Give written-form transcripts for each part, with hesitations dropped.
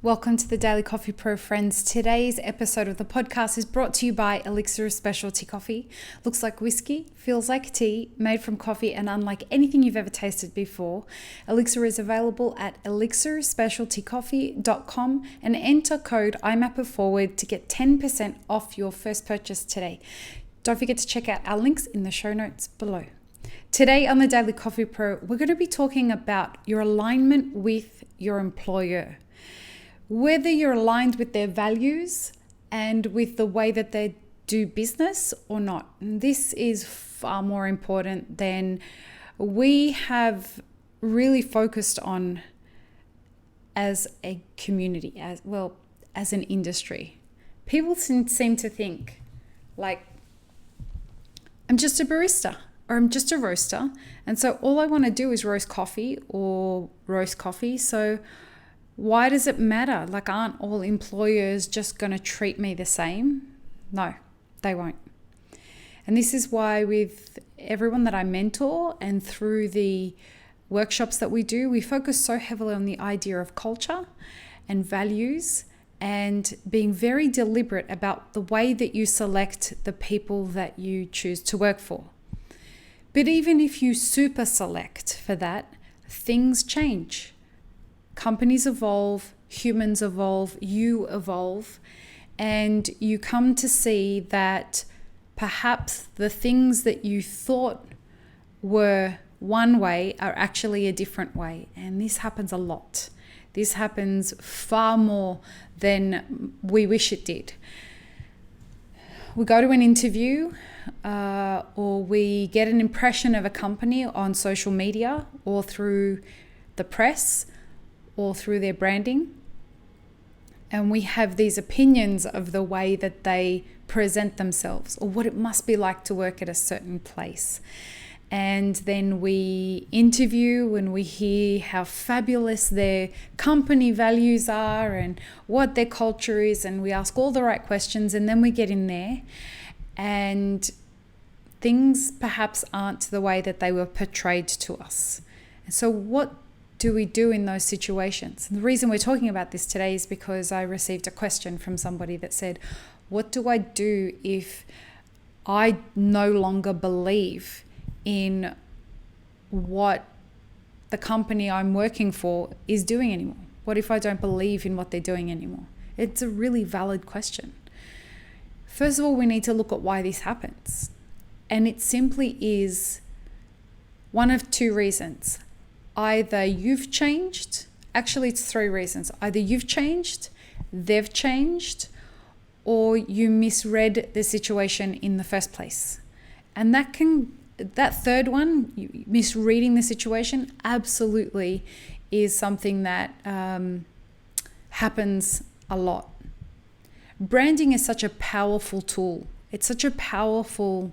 Welcome to the Daily Coffee Pro, friends. Today's episode of the podcast is brought to you by Elixir of Specialty Coffee. Looks like whiskey, feels like tea, made from coffee and unlike anything you've ever tasted before. Elixir is available at elixirspecialtycoffee.com and enter code IMAPPERFORWARD to get 10% off your first purchase today. Don't forget to check out our links in the show notes below. Today on the Daily Coffee Pro, we're going to be talking about your alignment with your employer. Whether you're aligned with their values and with the way that they do business or not. And this is far more important than we have really focused on as a community, as an industry. People seem to think like, I'm just a barista or I'm just a roaster. And so all I want to do is roast coffee. So why does it matter? Like, aren't all employers just going to treat me the same? No, they won't. And this is why with everyone that I mentor and through the workshops that we do, we focus so heavily on the idea of culture and values and being very deliberate about the way that you select the people that you choose to work for. But even if you super select for that, things change. Companies evolve, humans evolve, you evolve, and you come to see that perhaps the things that you thought were one way are actually a different way. And this happens a lot. This happens far more than we wish it did. We go to an interview or we get an impression of a company on social media or through the press or through their branding. And we have these opinions of the way that they present themselves or what it must be like to work at a certain place. And then we interview and we hear how fabulous their company values are and what their culture is. And we ask all the right questions and then we get in there and things perhaps aren't the way that they were portrayed to us. And so what do we do in those situations? And the reason we're talking about this today is because I received a question from somebody that said, what do I do if I no longer believe in what the company I'm working for is doing anymore? What if I don't believe in what they're doing anymore? It's a really valid question. First of all, we need to look at why this happens. And it simply is one of two reasons. Either you've changed, actually it's three reasons. Either you've changed, they've changed, or you misread the situation in the first place. And that third one, misreading the situation, absolutely is something that happens a lot. Branding is such a powerful tool. It's such a powerful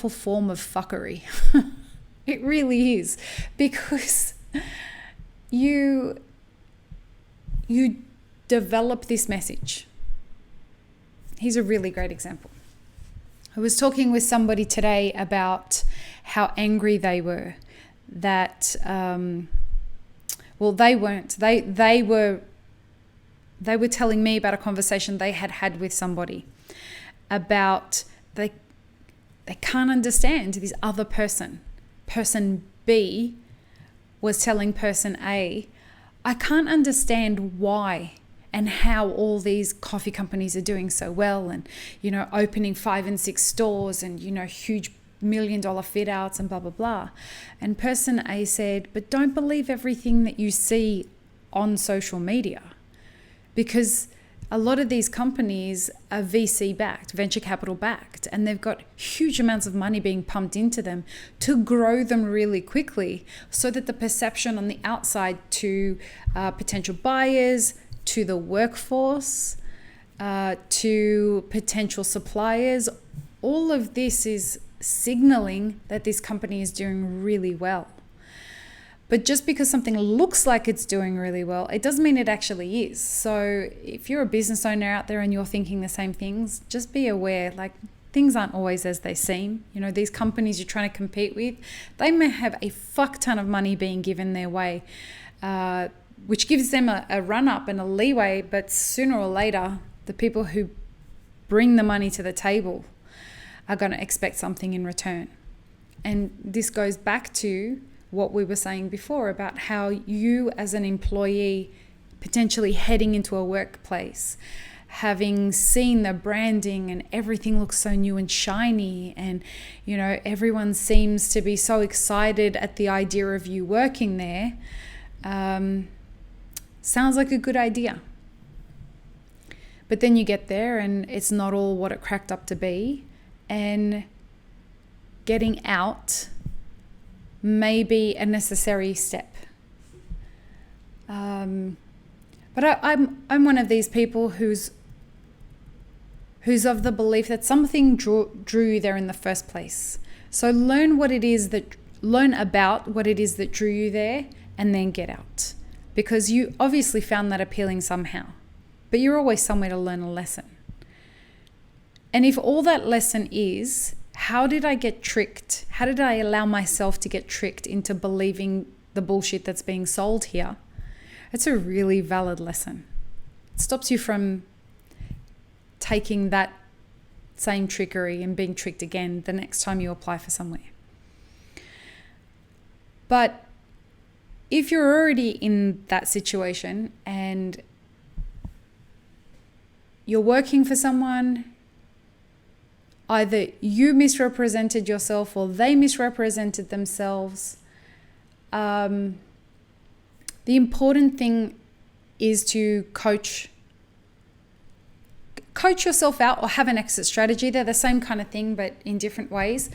form of fuckery. It really is, because you develop this message. Here's a really great example. I was talking with somebody today about how angry they were that, they weren't. They were telling me about a conversation they had with somebody about they can't understand this other person. Person B was telling person A, I can't understand why and how all these coffee companies are doing so well and, opening 5 and 6 stores and, huge $1 million fit outs and blah, blah, blah. And person A said, but don't believe everything that you see on social media, because a lot of these companies are VC backed, venture capital backed, and they've got huge amounts of money being pumped into them to grow them really quickly so that the perception on the outside to potential buyers, to the workforce, to potential suppliers, all of this is signaling that this company is doing really well. But just because something looks like it's doing really well, it doesn't mean it actually is. So if you're a business owner out there and you're thinking the same things, just be aware, like, things aren't always as they seem. You know, these companies you're trying to compete with, they may have a fuck ton of money being given their way, which gives them a run up and a leeway, but sooner or later, the people who bring the money to the table are going to expect something in return. And this goes back to what we were saying before about how you as an employee potentially heading into a workplace, having seen the branding and everything looks so new and shiny, and you know, everyone seems to be so excited at the idea of you working there, sounds like a good idea. But then you get there and it's not all what it cracked up to be, and getting out may be a necessary step. But I'm one of these people who's of the belief that something drew you there in the first place. So learn about what it is that drew you there, and then get out. Because you obviously found that appealing somehow, but you're always somewhere to learn a lesson. And if all that lesson is, how did I get tricked? How did I allow myself to get tricked into believing the bullshit that's being sold here? It's a really valid lesson. It stops you from taking that same trickery and being tricked again the next time you apply for somewhere. But if you're already in that situation and you're working for someone, either you misrepresented yourself or they misrepresented themselves, the important thing is to coach yourself out or have an exit strategy. They're the same kind of thing, but in different ways.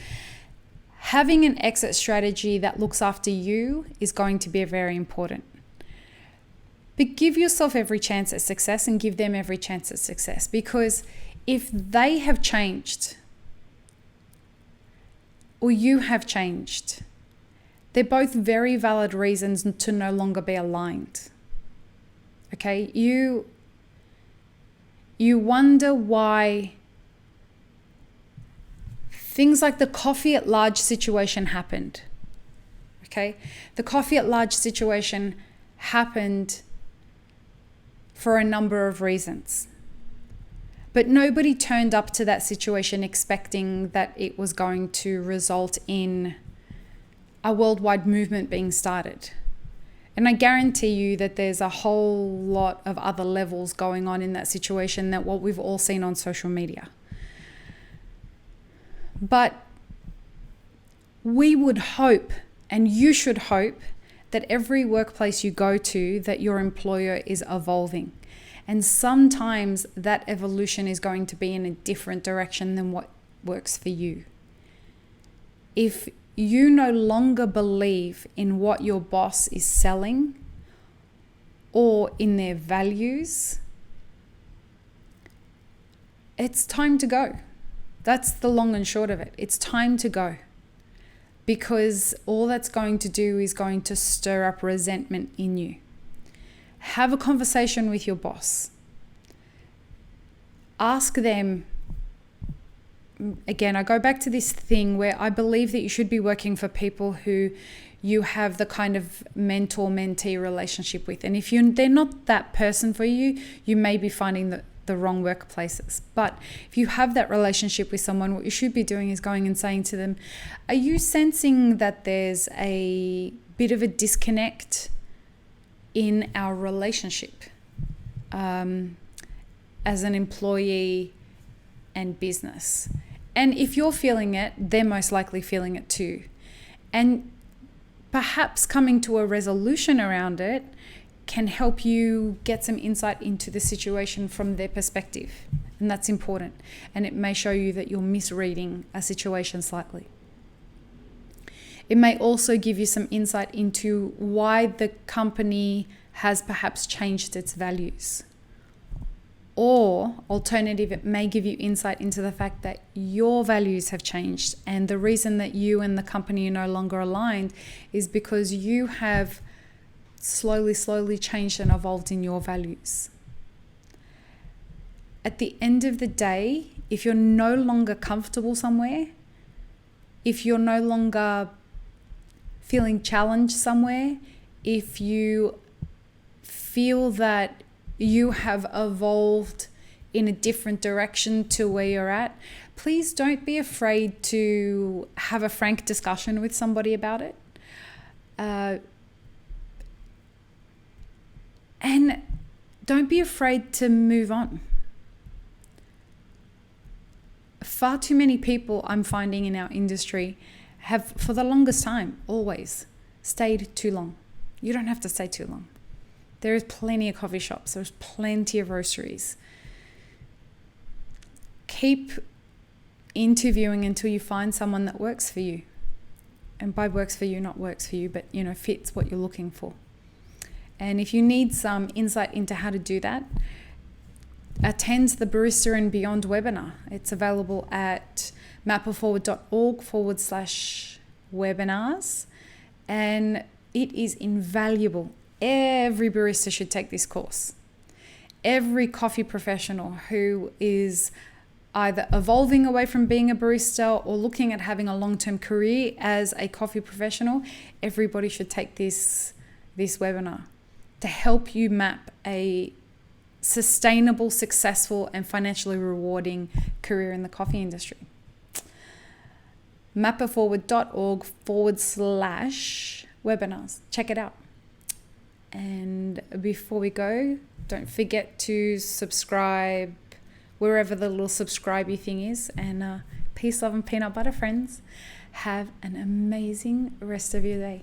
Having an exit strategy that looks after you is going to be very important. But give yourself every chance at success and give them every chance at success, because if they have changed or you have changed, they're both very valid reasons to no longer be aligned. Okay? You wonder why things like the coffee at large situation happened. Okay? The coffee at large situation happened for a number of reasons. But nobody turned up to that situation expecting that it was going to result in a worldwide movement being started. And I guarantee you that there's a whole lot of other levels going on in that situation than what we've all seen on social media. But we would hope, and you should hope, that every workplace you go to, that your employer is evolving. And sometimes that evolution is going to be in a different direction than what works for you. If you no longer believe in what your boss is selling or in their values, it's time to go. That's the long and short of it. It's time to go. Because all that's going to do is going to stir up resentment in you. Have a conversation with your boss. Ask them. Again, I go back to this thing where I believe that you should be working for people who you have the kind of mentor-mentee relationship with. And if they're not that person for you, you may be finding the wrong workplaces. But if you have that relationship with someone, what you should be doing is going and saying to them, are you sensing that there's a bit of a disconnect in our relationship as an employee and business? And if you're feeling it, they're most likely feeling it too. And perhaps coming to a resolution around it can help you get some insight into the situation from their perspective. And that's important. And it may show you that you're misreading a situation slightly. It may also give you some insight into why the company has perhaps changed its values. Or, alternative, it may give you insight into the fact that your values have changed. And the reason that you and the company are no longer aligned is because you have slowly changed and evolved in your values. at the end of the day, if you're no longer comfortable somewhere, if you're no longer feeling challenged somewhere, if you feel that you have evolved in a different direction to where you're at, please don't be afraid to have a frank discussion with somebody about it. And don't be afraid to move on. Far too many people I'm finding in our industry have, for the longest time, always stayed too long. You don't have to stay too long. There is plenty of coffee shops. There's plenty of roasteries. Keep interviewing until you find someone that works for you. And by works for you, not works for you, but fits what you're looking for. And if you need some insight into how to do that, attend the Barista and Beyond webinar. It's available at mapperforward.org/webinars. And it is invaluable. Every barista should take this course. Every coffee professional who is either evolving away from being a barista or looking at having a long-term career as a coffee professional, everybody should take this webinar to help you map a sustainable, successful, and financially rewarding career in the coffee industry. mapperforward.org/webinars. Check it out. And before we go, don't forget to subscribe wherever the little subscribey thing is. And peace, love, and peanut butter, friends. Have an amazing rest of your day.